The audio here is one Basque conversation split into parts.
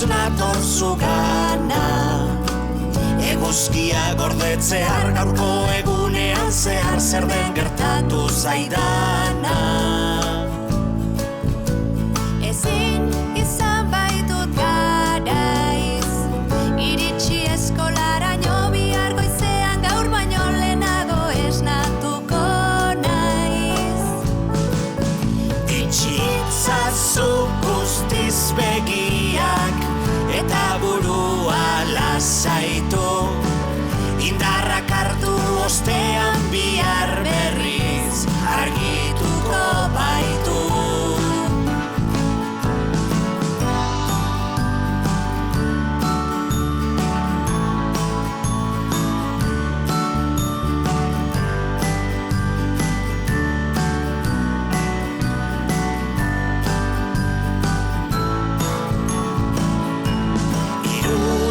nator zugana. Eguzkia gordetzear gaurko egunean zehar zer den gertatu zaidana. Ezin izan baitut garaiz, iritsi eskolaraino bihar goizean gaur baino lehenago esnatuko naiz. Itxitzazu guztiz begiak eta burua lasaitu, indarrak hartu ostean bihar berriz argituko baitu.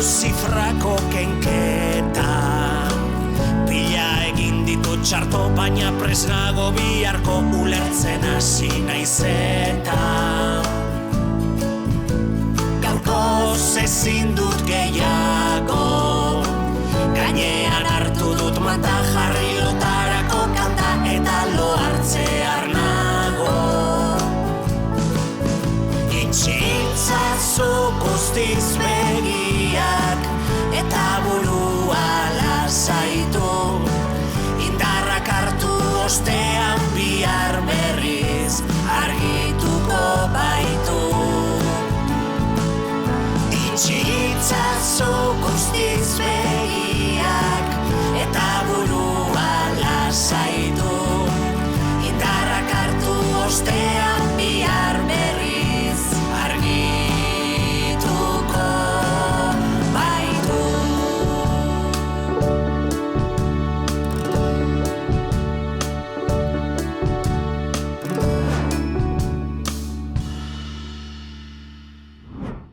Zifrako kenketa pila egin ditut txarto, baina presnago biharko ulertzen hasi naizeta. Gaurkoz ezin dut gehiago, gainean hartu dut mataja